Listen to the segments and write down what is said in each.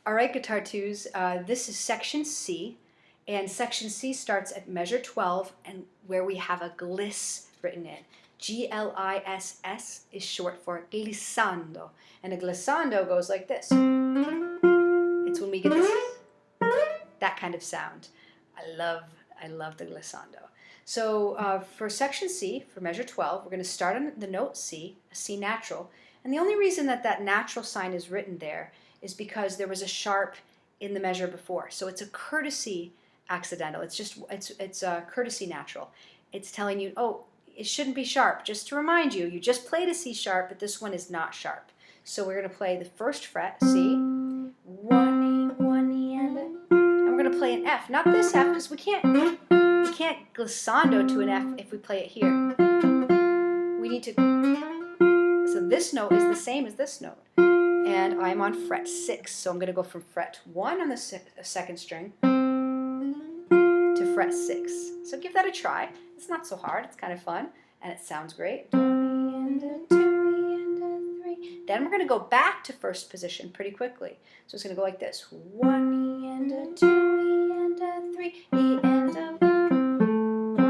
All right, Guitar Twos, this is section C, and section C starts at measure 12, and where we have a gliss written in. G-L-I-S-S is short for glissando, and a glissando goes like this. It's when we get this, that kind of sound. I love the glissando. So for section C, for measure 12, we're going to start on the note C, a C natural, and the only reason that that natural sign is written there is because there was a sharp in the measure before. So it's a courtesy accidental. It's a courtesy natural. It's telling you, oh, it shouldn't be sharp. Just to remind you, you just played a C sharp, but this one is not sharp. So we're going to play the first fret, C, 1 E, and we're going to play an F. Not this F, because we can't glissando to an F if we play it here. We need to. So this note is the same as this note. And I'm on fret 6, so I'm going to go from fret 1 on the second string to fret 6. So give that a try. It's not so hard. It's kind of fun, and it sounds great. 1 E and a 2 E and a 3. Then we're going to go back to first position pretty quickly. So it's going to go like this. 1 E and a 2 E and a 3 E and a 1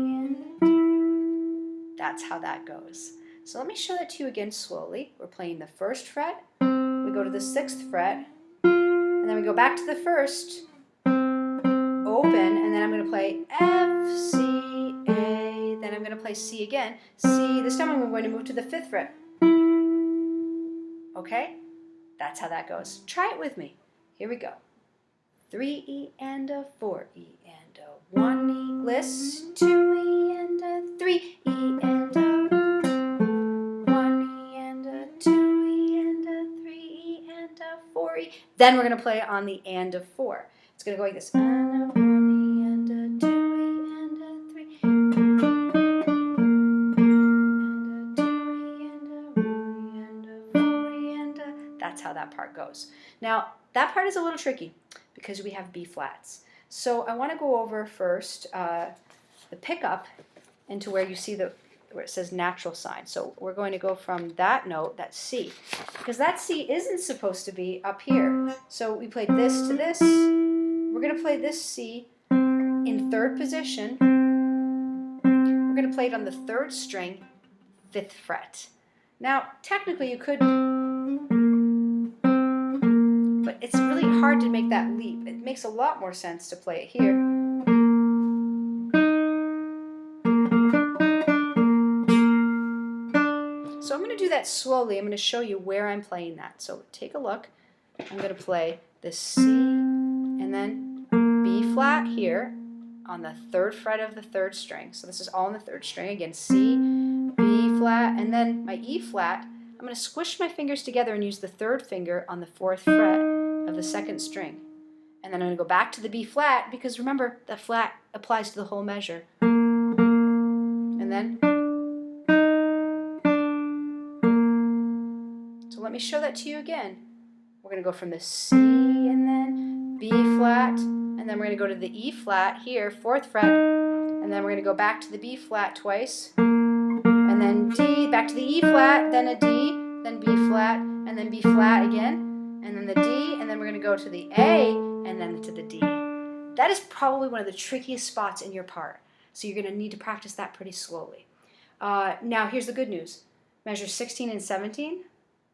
E and a 2. That's how that goes. So let me show that to you again slowly. We're playing the first fret, we go to the 6th fret, and then we go back to the first, open, and then I'm going to play F, C, A, then I'm going to play C again, C, this time I'm going to move to the 5th fret. Okay? That's how that goes. Try it with me. Here we go. 3 E and a 4 E and a 1 E, gliss, 2 E and a 3 E and a then we're going to play on the and of 4. It's going to go like this. And a 1 E and a 2 E and a 3. And a 2 E and a 1 E and a 4 E and a. That's how that part goes. Now, that part is a little tricky because we have B flats. So I want to go over first the pickup into where you see where it says natural sign. So we're going to go from that note, that C, because that C isn't supposed to be up here. So we played this to this. We're going to play this C in 3rd position. We're going to play it on the 3rd string, 5th fret. Now, technically you could, but it's really hard to make that leap. It makes a lot more sense to play it here. So I'm going to do that slowly. I'm going to show you where I'm playing that. So take a look. I'm going to play the C and then B flat here on the 3rd fret of the 3rd string. So this is all on the 3rd string. Again, C, B flat, and then my E flat. I'm going to squish my fingers together and use the 3rd finger on the 4th fret of the 2nd string. And then I'm going to go back to the B flat because remember, the flat applies to the whole measure. And then so let me show that to you again. We're going to go from the C and then B flat, and then we're going to go to the E flat here, 4th fret, and then we're going to go back to the B flat twice, and then D, back to the E flat, then a D, then B flat, and then B flat again, and then the D, and then we're going to go to the A, and then to the D. That is probably one of the trickiest spots in your part, so you're going to need to practice that pretty slowly. Now here's the good news. Measures 16 and 17.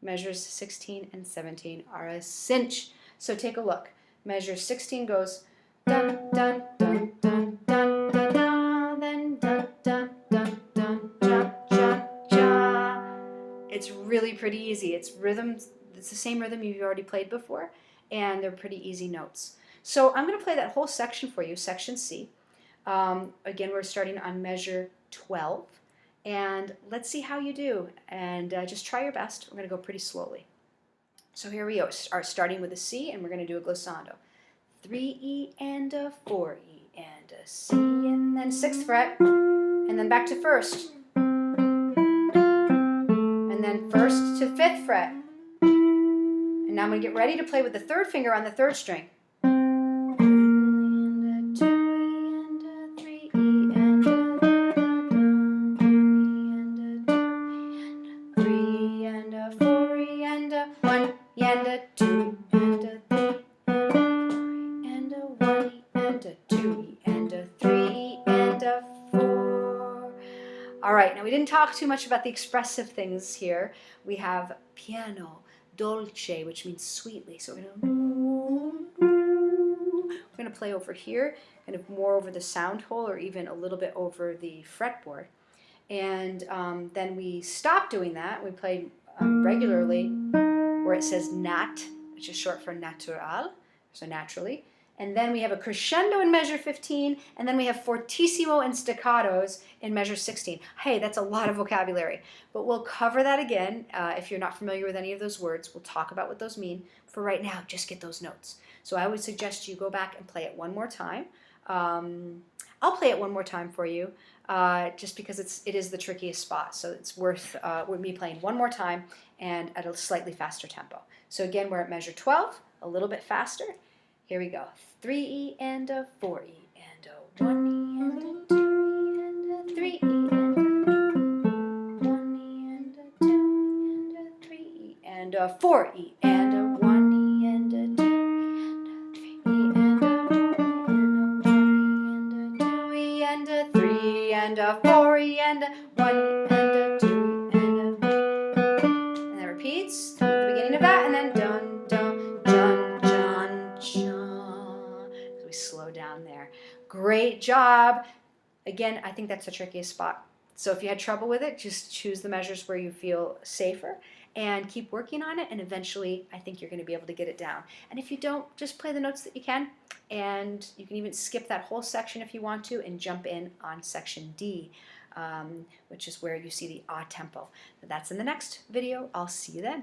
Measures 16 and 17 are a cinch. So take a look. Measure 16 goes dun dun dun dun dun dun dun, then dun dun dun dun ja ja ja. It's really pretty easy. It's rhythms. It's the same rhythm you've already played before, and they're pretty easy notes. So I'm going to play that whole section for you, section C. Again, we're starting on measure 12. And let's see how you do, and just try your best. We're going to go pretty slowly. So here we are starting with a C, and we're going to do a glissando. 3 E and a 4 E and a C, and then 6th fret, and then back to 1st, and then 1st to 5th fret. And now I'm going to get ready to play with the 3rd finger on the 3rd string. And a 2 and a 3 talk too much about the expressive things here. We have piano, dolce, which means sweetly. So we're going to play over here, kind of more over the sound hole or even a little bit over the fretboard. And then we stop doing that. We play regularly where it says nat, which is short for natural, so naturally. And then we have a crescendo in measure 15, and then we have fortissimo and staccatos in measure 16. Hey, that's a lot of vocabulary, but we'll cover that again. If you're not familiar with any of those words, we'll talk about what those mean. For right now, just get those notes. So I would suggest you go back and play it one more time. I'll play it one more time for you, just because it is the trickiest spot. So it's worth with me playing one more time and at a slightly faster tempo. So again, we're at measure 12, a little bit faster. Here we go. 3E and a 4E and a 1E and a 2E and a 3E and a 1E and a 2E and a 3E and a 4E and a 1E and a 2E and a 3E and a 1E and a 2E and a 3 and a 4E and a 1E and a 2E and a 3. And that repeats at the beginning of that, and then dun dun dun dun dun. So we slow down there. Great job. Again, I think that's the trickiest spot. So if you had trouble with it, just choose the measures where you feel safer and keep working on it, and eventually I think you're going to be able to get it down. And if you don't, just play the notes that you can, and you can even skip that whole section if you want to and jump in on section D, which is where you see the a tempo. That's in the next video. I'll see you then.